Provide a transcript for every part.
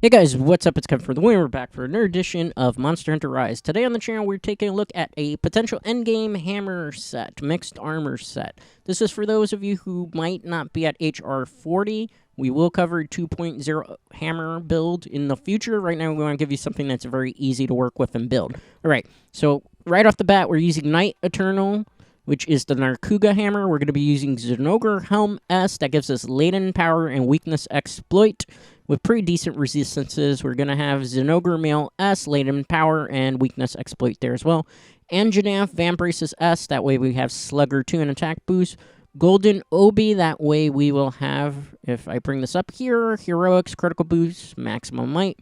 Hey guys, what's up? It's Kevin for the win. We're back for another edition of Monster Hunter Rise. Today on the channel, we're taking a look at a potential endgame hammer set, mixed armor set. This is for those of you who might not be at HR 40. We will cover 2.0 hammer build in the future. Right now, we want to give you something that's very easy to work with and build. All right, so right off the bat, we're using Night Eternal, which is the Narkuga hammer. We're going to be using Zinogre Helm S. That gives us latent power and weakness exploit with pretty decent resistances. We're going to have Zinogre Mail S, latent power and weakness exploit there as well. Anjanath Vambraces S. That way we have Slugger 2 and attack boost. Golden Obi. That way we will have, if I bring this up here, Heroics critical boost, maximum might.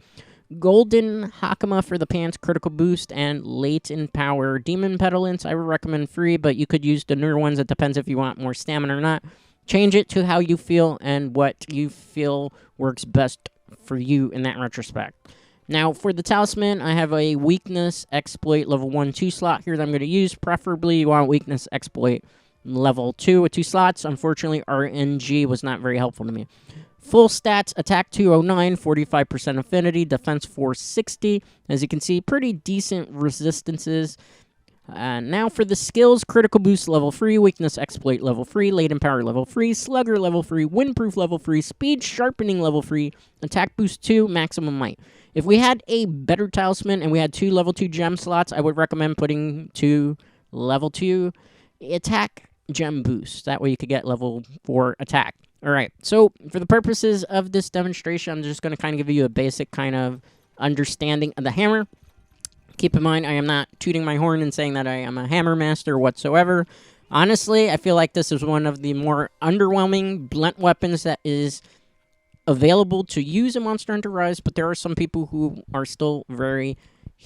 Golden Hakama for the pants, critical boost, and latent power. Demon Petulance, I would recommend free, but you could use the newer ones. It depends if you want more stamina or not. Change it to how you feel and what you feel works best for you in that retrospect. Now, for the talisman, I have a weakness exploit level 1-2 slot here that I'm going to use. Preferably, you want weakness exploit level 2 with 2 slots. Unfortunately, RNG was not very helpful to me. Full stats, attack 209, 45% affinity, defense 460. As you can see, pretty decent resistances. Now for the skills, critical boost level 3, weakness exploit level 3, latent power level 3, slugger level 3, windproof level 3, speed sharpening level 3, attack boost 2, maximum might. If we had a better talisman and we had 2 level 2 gem slots, I would recommend putting 2 level 2 attack gem boosts. That way you could get level 4 attack. Alright, so for the purposes of this demonstration, I'm just going to kind of give you a basic kind of understanding of the hammer. Keep in mind, I am not tooting my horn and saying that I am a hammer master whatsoever. Honestly, I feel like this is one of the more underwhelming blunt weapons that is available to use in Monster Hunter Rise, but there are some people who are still very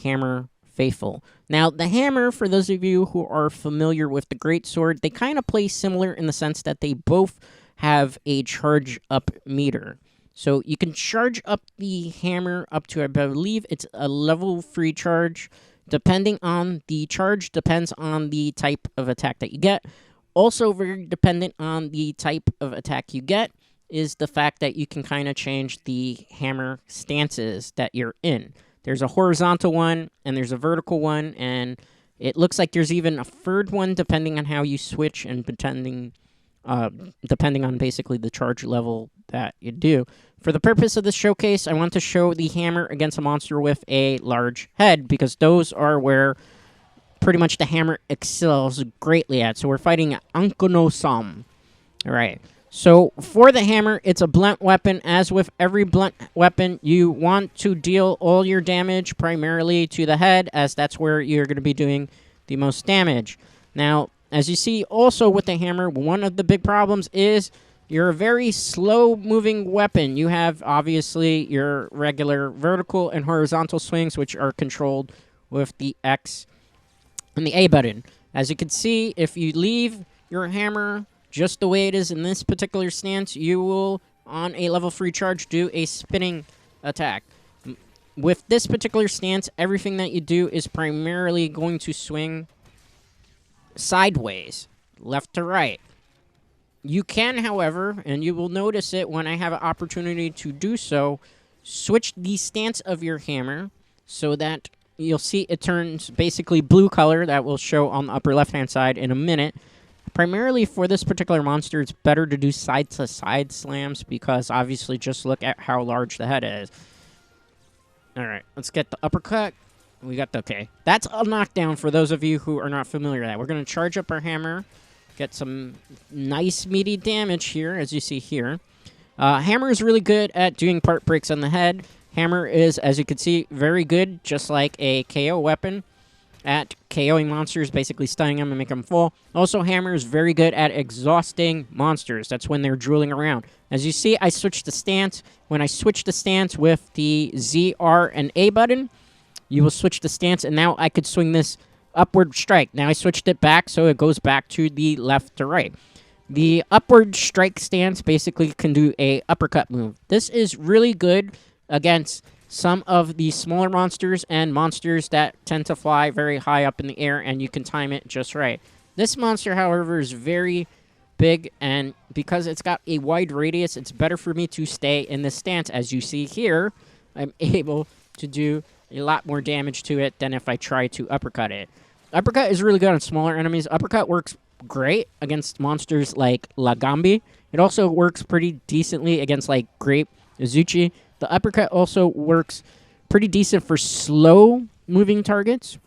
hammer faithful. Now, the hammer, for those of you who are familiar with the Greatsword, they kind of play similar in the sense that they both have a charge up meter. So you can charge up the hammer up to, I believe it's a level 3 charge. Depending on the charge, depends on the type of attack that you get. Also very dependent on the type of attack you get is the fact that you can kind of change the hammer stances that you're in. There's a horizontal one, and there's a vertical one, and it looks like there's even a third one depending on how you switch and depending on basically the charge level that you do. For the purpose of this showcase, I want to show the hammer against a monster with a large head, because those are where pretty much the hammer excels greatly at. So we're fighting Ankono-sam. Alright, so for the hammer, it's a blunt weapon. As with every blunt weapon, you want to deal all your damage primarily to the head, as that's where you're going to be doing the most damage. Now, as you see, also with the hammer, one of the big problems is you're a very slow-moving weapon. You have, obviously, your regular vertical and horizontal swings, which are controlled with the X and the A button. As you can see, if you leave your hammer just the way it is in this particular stance, you will, on a level 3 charge, do a spinning attack. With this particular stance, everything that you do is primarily going to swing sideways, left to right. You can, however, and you will notice it when I have an opportunity to do so, switch the stance of your hammer so that you'll see it turns basically blue color. That will show on the upper left-hand side in a minute. Primarily for this particular monster, it's better to do side-to-side slams because obviously just look at how large the head is. Alright, let's get the uppercut. We got the, okay. That's a knockdown for those of you who are not familiar with that. We're going to charge up our hammer, get some nice meaty damage here, as you see here. Hammer is really good at doing part breaks on the head. Hammer is, as you can see, very good, just like a KO weapon, at KOing monsters, basically stunning them and making them fall. Also, hammer is very good at exhausting monsters. That's when they're drooling around. As you see, I switched the stance. When I switch the stance with the Z, R, and A button, you will switch the stance, and now I could swing this upward strike. Now I switched it back, so it goes back to the left to right. The upward strike stance basically can do a uppercut move. This is really good against some of the smaller monsters and monsters that tend to fly very high up in the air, and you can time it just right. This monster, however, is very big, and because it's got a wide radius, it's better for me to stay in this stance. As you see here, I'm able to do a lot more damage to it than if I try to uppercut it. Uppercut is really good on smaller enemies. Uppercut works great against monsters like Lagambi. It also works pretty decently against like Grape Izuchi. The uppercut also works pretty decent for slow moving targets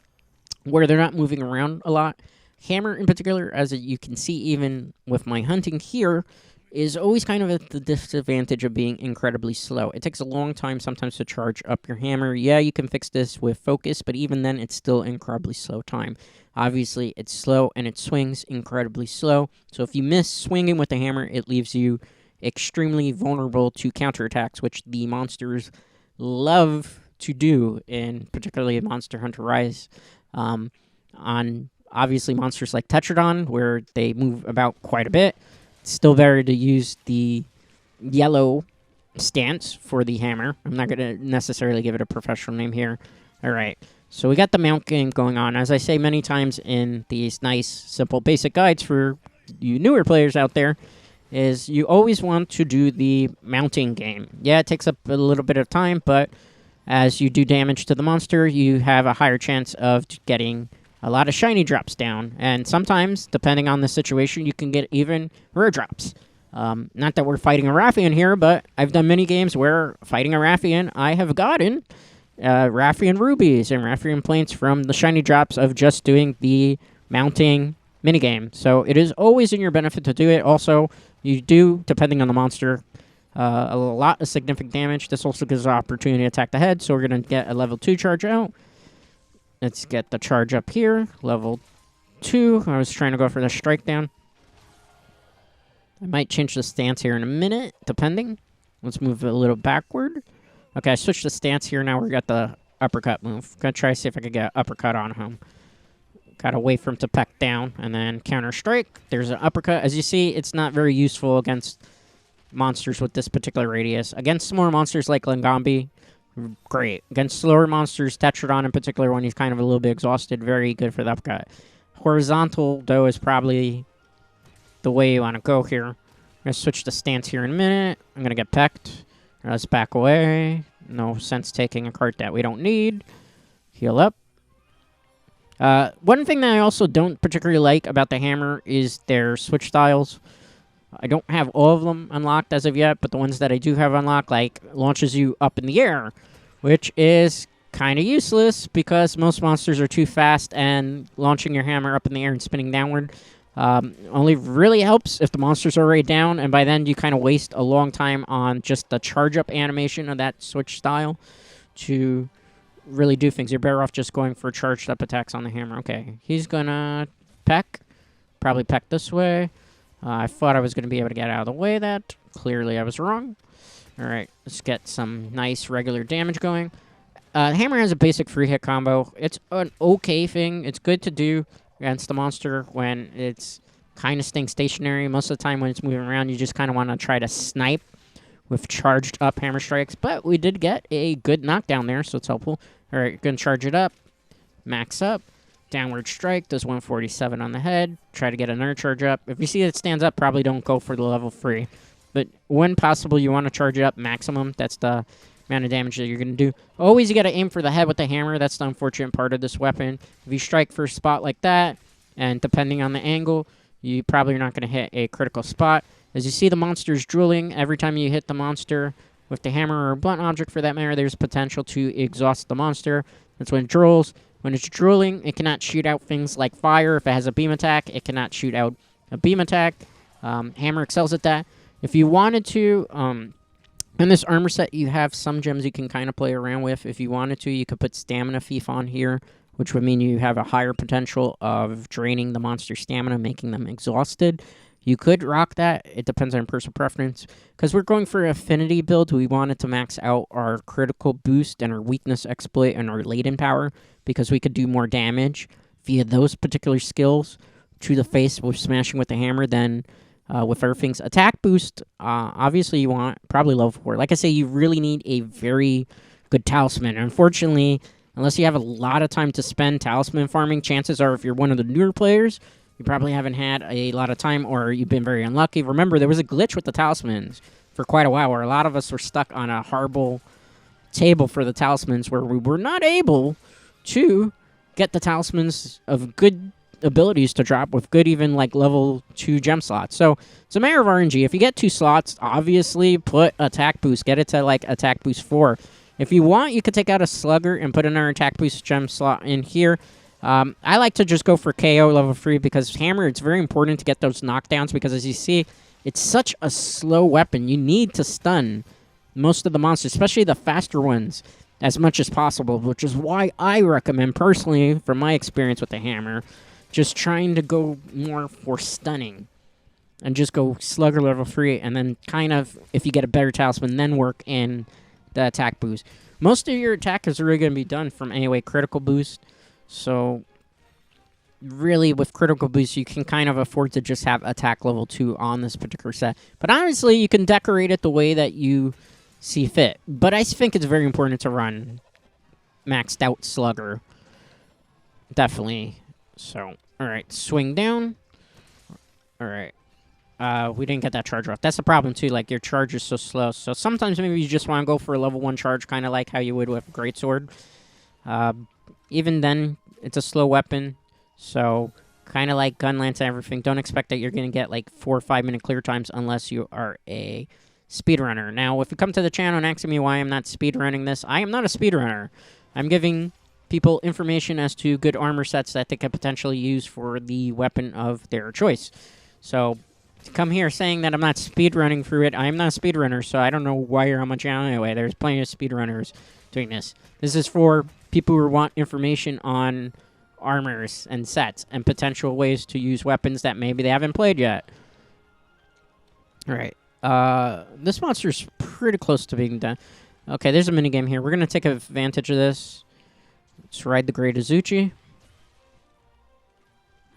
where they're not moving around a lot. Hammer in particular, as you can see even with my hunting here, is always kind of at the disadvantage of being incredibly slow. It takes a long time sometimes to charge up your hammer. Yeah, you can fix this with focus, but even then it's still incredibly slow time. Obviously, it's slow and it swings incredibly slow. So if you miss swinging with the hammer, it leaves you extremely vulnerable to counterattacks, which the monsters love to do, in particularly Monster Hunter Rise. On obviously monsters like Tetradon, where they move about quite a bit, it's still better to use the yellow stance for the hammer. I'm not going to necessarily give it a professional name here. All right, so we got the mount game going on. As I say many times in these nice, simple, basic guides for you newer players out there, is you always want to do the mounting game. Yeah, it takes up a little bit of time, but as you do damage to the monster, you have a higher chance of getting a lot of shiny drops down. And sometimes, depending on the situation, you can get even rare drops. Not that we're fighting a Rathian here, but I've done many games where fighting a Rathian, I have gotten Rathian rubies and Rathian plates from the shiny drops of just doing the mounting minigame. So it is always in your benefit to do it. Also, you do, depending on the monster, a lot of significant damage. This also gives an opportunity to attack the head, so we're going to get a level 2 charge out. Let's get the charge up here. Level 2. I was trying to go for the strike down. I might change the stance here in a minute, depending. Let's move a little backward. Okay, I switched the stance here. Now we got the uppercut move. Gonna try to see if I can get an uppercut on him. Gotta wait for him to peck down, and then counter strike. There's an uppercut. As you see, it's not very useful against monsters with this particular radius. Against smaller monsters like Langambi, great. Against slower monsters, Tetradon in particular, when he's kind of a little bit exhausted, very good for the uppercut. Horizontal, though, is probably the way you want to go here. I'm going to switch the stance here in a minute. I'm going to get pecked. Let's back away. No sense taking a cart that we don't need. Heal up. One thing that I also don't particularly like about the hammer is their switch styles. I don't have all of them unlocked as of yet, but the ones that I do have unlocked, like, launches you up in the air, which is kind of useless because most monsters are too fast, and launching your hammer up in the air and spinning downward only really helps if the monster's already down, and by then you kind of waste a long time on just the charge-up animation of that switch style to really do things. You're better off just going for charged-up attacks on the hammer. Okay, he's gonna peck. Probably peck this way. I thought I was going to be able to get out of the way of that. Clearly, I was wrong. All right, let's get some nice regular damage going. The hammer has a basic free hit combo. It's an okay thing. It's good to do against the monster when it's kind of staying stationary. Most of the time when it's moving around, you just kind of want to try to snipe with charged up hammer strikes. But we did get a good knockdown there, so it's helpful. All right, going to charge it up. Max up. Downward strike, does 147 on the head. Try to get another charge up. If you see it stands up, probably don't go for the level 3. But when possible, you want to charge it up maximum. That's the amount of damage that you're going to do. Always you got to aim for the head with the hammer. That's the unfortunate part of this weapon. If you strike for a spot like that, and depending on the angle, you probably are not going to hit a critical spot. As you see the monster's drooling, every time you hit the monster with the hammer or a blunt object for that matter, there's potential to exhaust the monster. That's when it drools. When it's drooling, it cannot shoot out things like fire. If it has a beam attack, it cannot shoot out a beam attack. Hammer excels at that. If you wanted to, in this armor set, you have some gems you can kind of play around with. If you wanted to, you could put Stamina Thief on here, which would mean you have a higher potential of draining the monster's stamina, making them exhausted. You could rock that. It depends on personal preference. Because we're going for an Affinity build, we wanted to max out our critical boost and our weakness exploit and our laden power, because we could do more damage via those particular skills to the face with smashing with the hammer than with everything's attack boost. Obviously, you want probably level 4. Like I say, you really need a very good talisman. Unfortunately, unless you have a lot of time to spend talisman farming, chances are if you're one of the newer players, you probably haven't had a lot of time, or you've been very unlucky. Remember, there was a glitch with the talismans for quite a while where a lot of us were stuck on a horrible table for the talismans where we were not able to get the talismans of good abilities to drop with good even like level 2 gem slots. So it's a matter of RNG. If you get 2 slots, obviously put attack boost. Get it to like attack boost 4. If you want, you could take out a slugger and put another attack boost gem slot in here. I like to just go for KO level 3 because hammer, it's very important to get those knockdowns because as you see, it's such a slow weapon. You need to stun most of the monsters, especially the faster ones, as much as possible, which is why I recommend personally, from my experience with the hammer, just trying to go more for stunning. And just go slugger level 3, and then kind of, if you get a better talisman, then work in the attack boost. Most of your attack is really going to be done from anyway critical boost. So, really, with critical boost, you can kind of afford to just have attack level 2 on this particular set. But honestly, you can decorate it the way that you see fit. But I think it's very important to run maxed out slugger. Definitely. So, alright, swing down. Alright. We didn't get that charge off. That's the problem, too. Like, your charge is so slow. So, sometimes maybe you just want to go for a level 1 charge, kind of like how you would with Greatsword. Even then, it's a slow weapon. So, kind of like Gun Lance and everything. Don't expect that you're going to get, like, 4 or 5 minute clear times unless you are a speedrunner. Now, if you come to the channel and ask me why I'm not speedrunning this, I am not a speedrunner. I'm giving people information as to good armor sets that they could potentially use for the weapon of their choice. So, to come here saying that I'm not speedrunning through it, I am not a speedrunner, so I don't know why you're on my channel anyway. There's plenty of speedrunners doing this. This is for people who want information on armors and sets and potential ways to use weapons that maybe they haven't played yet. Alright. This monster's pretty close to being done. Okay, there's a minigame here. We're going to take advantage of this. Let's ride the Great Azuchi.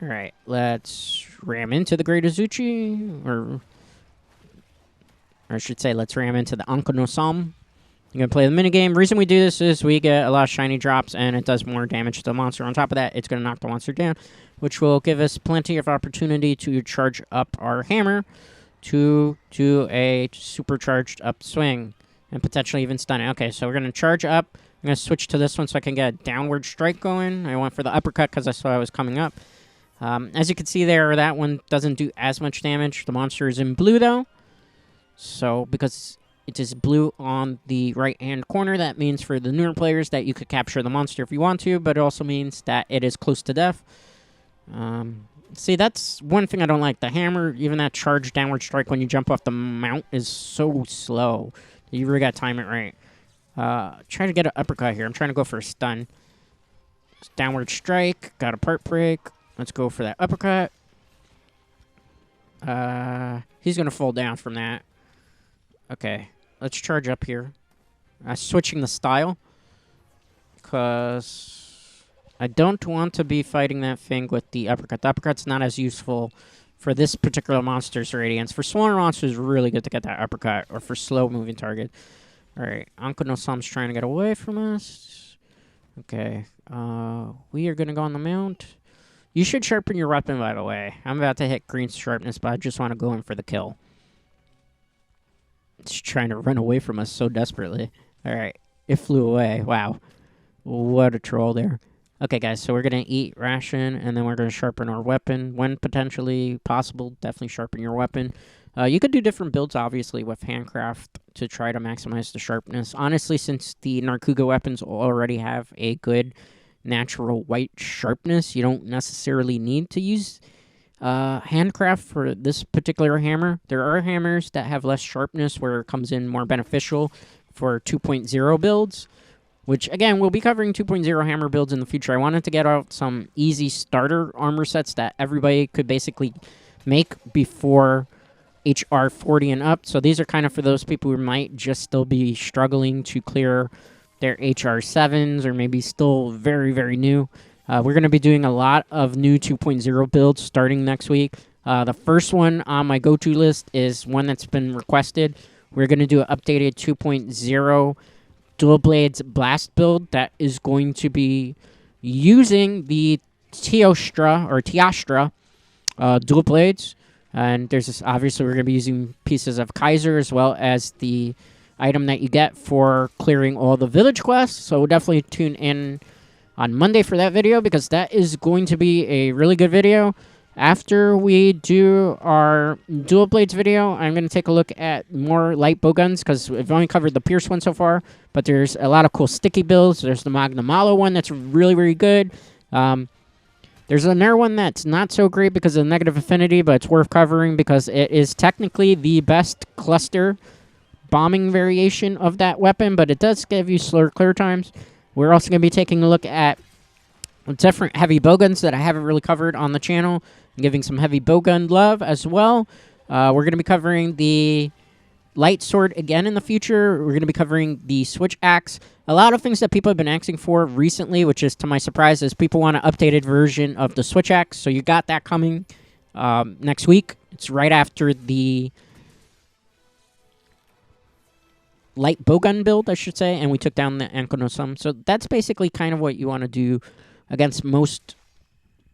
Alright, let's ram into the Great Azuchi. Or I should say, let's ram into the Anko no Sam. I'm going to play the minigame. The reason we do this is we get a lot of shiny drops, and it does more damage to the monster. On top of that, it's going to knock the monster down, which will give us plenty of opportunity to charge up our hammer to do a supercharged up swing, and potentially even stun it. Okay, so we're going to charge up. I'm going to switch to this one so I can get a downward strike going. I went for the uppercut because I saw I was coming up. As you can see there, that one doesn't do as much damage. The monster is in blue, though. So, because it is blue on the right-hand corner, that means for the newer players that you could capture the monster if you want to, but it also means that it is close to death. See, that's one thing I don't like. The hammer, even that charged downward strike when you jump off the mount, is so slow. You really got to time it right. Try to get an uppercut here. I'm trying to go for a stun. Downward strike. Got a part break. Let's go for that uppercut. He's going to fall down from that. Okay. Let's charge up here. Switching the style. Because I don't want to be fighting that thing with the uppercut. The uppercut's not as useful for this particular monster's radiance. For smaller monsters, it's really good to get that uppercut. Or for slow-moving target. Alright. Anko no Sam's trying to get away from us. Okay. We are going to go on the mount. You should sharpen your weapon, by the way. I'm about to hit green sharpness, but I just want to go in for the kill. It's trying to run away from us so desperately. Alright. It flew away. Wow. What a troll there. Okay, guys, so we're going to eat ration, and then we're going to sharpen our weapon. When potentially possible, definitely sharpen your weapon. You could do different builds, obviously, with handcraft to try to maximize the sharpness. Honestly, since the Narkuga weapons already have a good natural white sharpness, you don't necessarily need to use handcraft for this particular hammer. There are hammers that have less sharpness where it comes in more beneficial for 2.0 builds, which, again, we'll be covering 2.0 hammer builds in the future. I wanted to get out some easy starter armor sets that everybody could basically make before HR 40 and up. So these are kind of for those people who might just still be struggling to clear their HR 7s or maybe still very, very new. We're going to be doing a lot of new 2.0 builds starting next week. The first one on my go-to list is one that's been requested. We're going to do an updated 2.0 Dual Blades Blast build that is going to be using the Tiastra Dual Blades. And there's this, obviously, we're going to be using pieces of Kaiser as well as the item that you get for clearing all the village quests. So definitely tune in on Monday for that video, because that is going to be a really good video. After we do our dual blades video, I'm going to take a look at more light bow guns, because we've only covered the Pierce one so far, but there's a lot of cool sticky builds. There's the Magnamalo one that's really, really good. There's another one that's not so great because of negative affinity, but it's worth covering because it is technically the best cluster bombing variation of that weapon, but it does give you slower clear times. We're also going to be taking a look at different heavy bowguns that I haven't really covered on the channel, and giving some heavy bowgun love as well. We're going to be covering the light sword again in the future. We're going to be covering the switch axe. A lot of things that people have been asking for recently, which is to my surprise, is people want an updated version of the switch axe. So you got that coming next week. It's right after the light bowgun build, I should say, and we took down the Ankonosum. So that's basically kind of what you want to do against most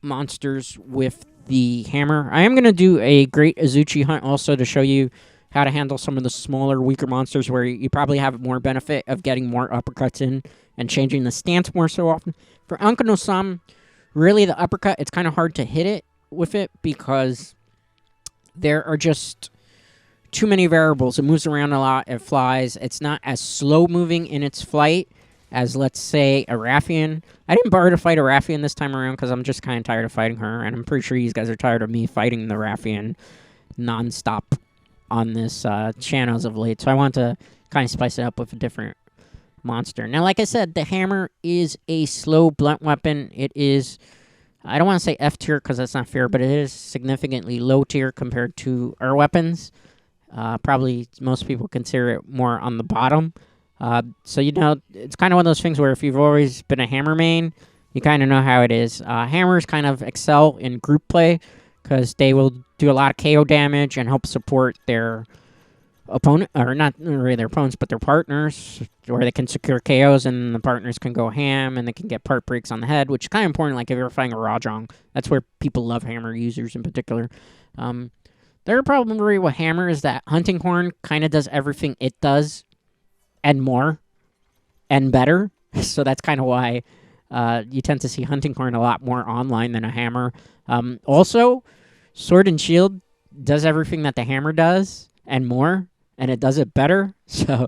monsters with the hammer. I am going to do a great Azuchi hunt also to show you how to handle some of the smaller, weaker monsters where you probably have more benefit of getting more uppercuts in and changing the stance more so often. For Ankonosum, really the uppercut, it's kind of hard to hit it with it because there are just too many variables. It moves around a lot, it flies. It's not as slow moving in its flight as, let's say, a Raffian. I didn't bother to fight a Raffian this time around because I'm just kind of tired of fighting her, and I'm pretty sure you guys are tired of me fighting the Raffian non-stop on this channel as of late, so I want to kind of spice it up with a different monster. Now, like I said, the hammer is a slow, blunt weapon. It is, I don't want to say F tier because that's not fair, but it is significantly low tier compared to our weapons. Probably most people consider it more on the bottom. So, you know, it's kind of one of those things where if you've always been a hammer main, you kind of know how it is. Hammers kind of excel in group play because they will do a lot of KO damage and help support their opponent, or not really their opponents, but their partners, where they can secure KOs and the partners can go ham and they can get part breaks on the head, which is kind of important, like if you're fighting a Rajong. That's where people love hammer users in particular. Their problem really with hammer is that Hunting Horn kind of does everything it does and more and better. So that's kind of why you tend to see Hunting Horn a lot more online than a hammer. Also, Sword and Shield does everything that the hammer does and more, and it does it better. So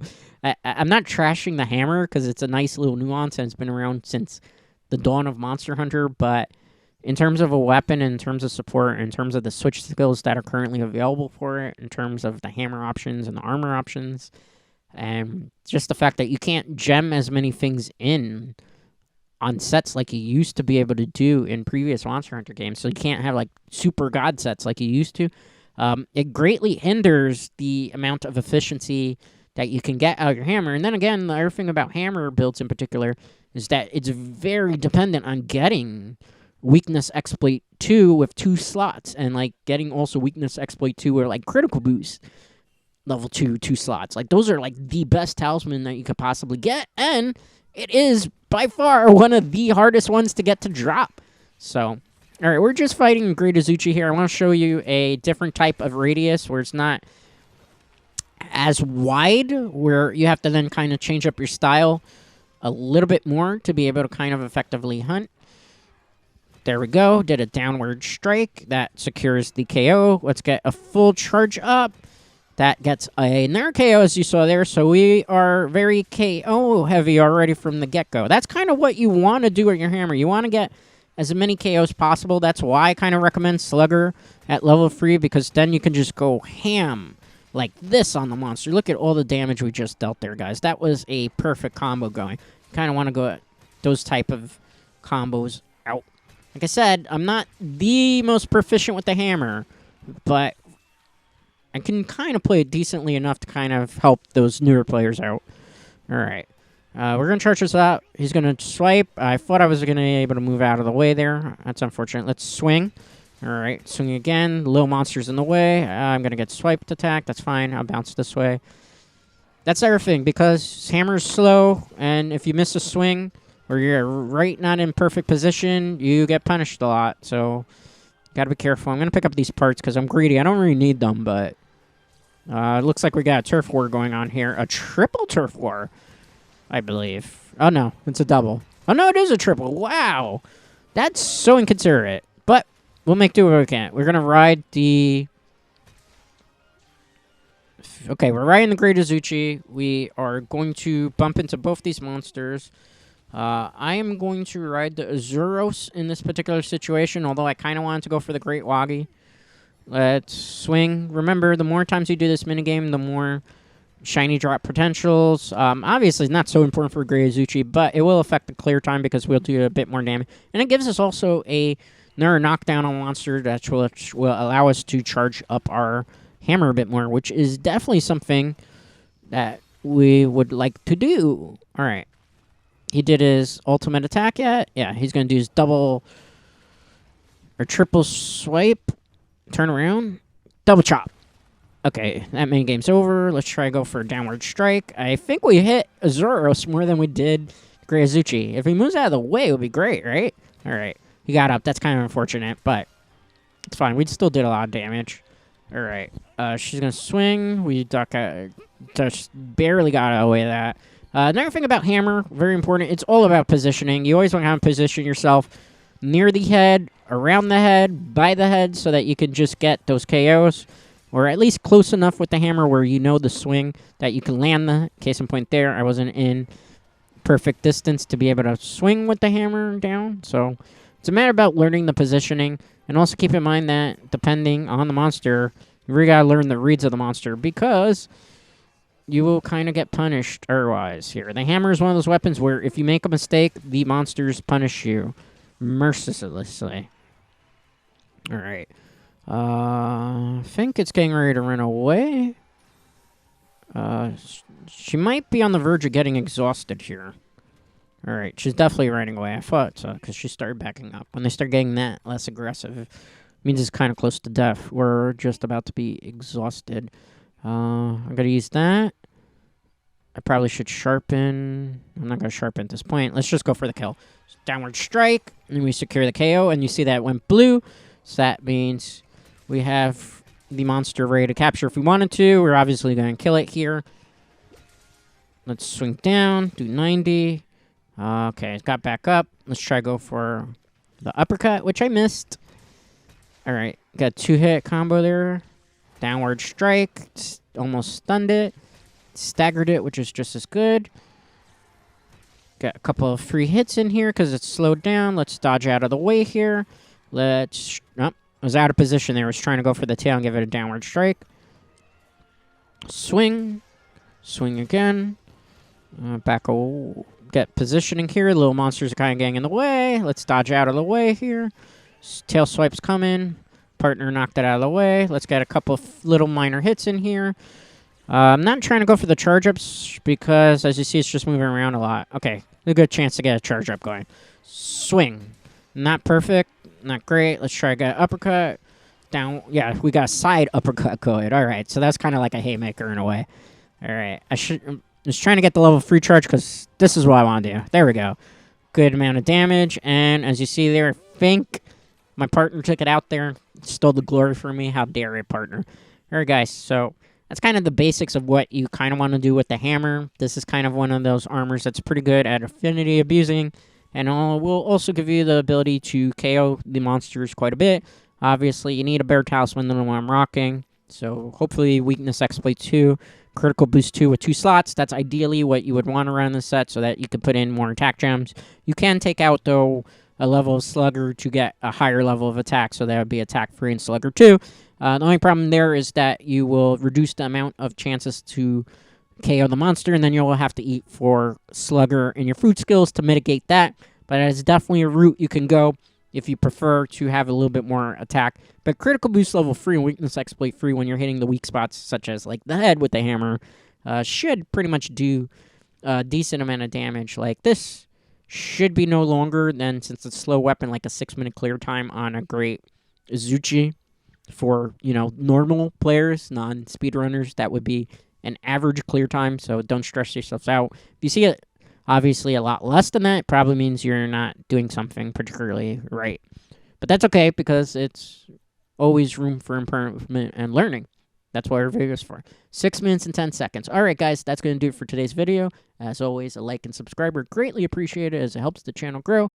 I'm not trashing the hammer because it's a nice little nuance and it's been around since the dawn of Monster Hunter, but in terms of a weapon, in terms of support, in terms of the switch skills that are currently available for it, in terms of the hammer options and the armor options, and just the fact that you can't gem as many things in on sets like you used to be able to do in previous Monster Hunter games. So you can't have, like, super god sets like you used to. It greatly hinders the amount of efficiency that you can get out of your hammer. And then again, the other thing about hammer builds in particular is that it's very dependent on getting Weakness Exploit 2 with 2 slots, and, like, getting also Weakness Exploit 2 or, like, Critical Boost level 2 slots. Like, those are, like, the best talisman that you could possibly get, and it is by far one of the hardest ones to get to drop. So, all right, we're just fighting Great Azuchi here. I want to show you a different type of radius where it's not as wide, where you have to then kind of change up your style a little bit more to be able to kind of effectively hunt. There we go. Did a downward strike. That secures the KO. Let's get a full charge up. That gets another KO, as you saw there. So we are very KO heavy already from the get-go. That's kind of what you want to do with your hammer. You want to get as many KOs as possible. That's why I kind of recommend Slugger at level 3, because then you can just go ham like this on the monster. Look at all the damage we just dealt there, guys. That was a perfect combo going. You kind of want to go at those type of combos out. Like I said, I'm not the most proficient with the hammer, but I can kind of play it decently enough to kind of help those newer players out. All right. We're going to charge this up. He's going to swipe. I thought I was going to be able to move out of the way there. That's unfortunate. Let's swing. All right. Swing again. Little monster's in the way. I'm going to get swiped attack. That's fine. I'll bounce this way. That's everything, because hammer's slow, and if you miss a swing or you're right not in perfect position, you get punished a lot. So got to be careful. I'm going to pick up these parts because I'm greedy. I don't really need them, but It looks like we got a turf war going on here. A triple turf war, I believe. Oh, no. It's a double. Oh, no, it is a triple. Wow. That's so inconsiderate. But we'll make do what we can. We're going to ride the... Okay, we're riding the Great Azuchi. We are going to bump into both these monsters. I am going to ride the Azuros in this particular situation, although I kind of wanted to go for the Great Wagi. Let's swing. Remember, the more times you do this minigame, the more shiny drop potentials. Obviously, it's not so important for Great Azuchi, but it will affect the clear time because we'll do a bit more damage. And it gives us also another knockdown on monster that will allow us to charge up our hammer a bit more, which is definitely something that we would like to do. All right. He did his ultimate attack yet? Yeah, he's going to do his double or triple swipe. Turn around. Double chop. Okay, that minigame's over. Let's try to go for a downward strike. I think we hit Azuros more than we did Great Azuchi. If he moves out of the way, it would be great, right? All right. He got up. That's kind of unfortunate, but it's fine. We still did a lot of damage. All right. She's going to swing. We just barely got away with that. Another thing about hammer, very important, it's all about positioning. You always want to have position yourself near the head, around the head, by the head, so that you can just get those KOs, or at least close enough with the hammer where you know the swing that you can land the, case in point there, I wasn't in perfect distance to be able to swing with the hammer down, so it's a matter about learning the positioning, and also keep in mind that depending on the monster, you really gotta learn the reads of the monster, because you will kind of get punished otherwise here. The hammer is one of those weapons where if you make a mistake, the monsters punish you mercilessly. All right. I think it's getting ready to run away. She might be on the verge of getting exhausted here. All right. She's definitely running away. I thought so because she started backing up. When they start getting that less aggressive, it means it's kind of close to death. We're just about to be exhausted. I'm going to use that. I probably should sharpen. I'm not going to sharpen at this point. Let's just go for the kill. Downward strike, and we secure the KO, and you see that went blue. So that means we have the monster ready to capture if we wanted to. We're obviously going to kill it here. Let's swing down, do 90. Okay, it got back up. Let's try to go for the uppercut, which I missed. All right, got a 2-hit combo there. Downward strike, almost stunned it. Staggered it, which is just as good. Got a couple of free hits in here because it's slowed down. Let's dodge out of the way here. Let's... Oh, I was out of position there. I was trying to go for the tail and give it a downward strike. Swing. Swing again. Get positioning here. Little monsters are kind of getting in the way. Let's dodge out of the way here. Tail swipe's coming. Partner knocked it out of the way. Let's get a couple of little minor hits in here. I'm not trying to go for the charge-ups because, as you see, it's just moving around a lot. Okay, a good chance to get a charge-up going. Swing. Not perfect. Not great. Let's try to get an uppercut. Down. Yeah, we got a side uppercut going. All right, so that's kind of like a haymaker in a way. All right, I was trying to get the level 3 charge because this is what I want to do. There we go. Good amount of damage, and as you see there, I think my partner took it out there. Stole the glory from me. How dare it, partner. All right, guys, so that's kind of the basics of what you kind of want to do with the hammer. This is kind of one of those armors that's pretty good at affinity abusing, and will also give you the ability to KO the monsters quite a bit. Obviously, you need a bear talisman than the one I'm rocking, so hopefully weakness exploit 2, critical boost 2 with 2 slots. That's ideally what you would want to run this set so that you could put in more attack gems. You can take out, though, a level of Slugger to get a higher level of attack, so that would be attack 3 and Slugger 2. The only problem there is that you will reduce the amount of chances to KO the monster, and then you'll have to eat for Slugger and your fruit skills to mitigate that. But it's definitely a route you can go if you prefer to have a little bit more attack. But critical boost level 3 and weakness exploit 3 when you're hitting the weak spots, such as like the head with the hammer, should pretty much do a decent amount of damage. Like this should be no longer than, since it's a slow weapon, like a 6-minute clear time on a Great Azuchi. For, you know, normal players, non-speedrunners, that would be an average clear time, so don't stress yourselves out. If you see it, obviously, a lot less than that, it probably means you're not doing something particularly right. But that's okay, because it's always room for improvement and learning. That's what our video is for. 6 minutes and 10 seconds. All right, guys, that's going to do it for today's video. As always, a like and subscribe are greatly appreciated as it helps the channel grow.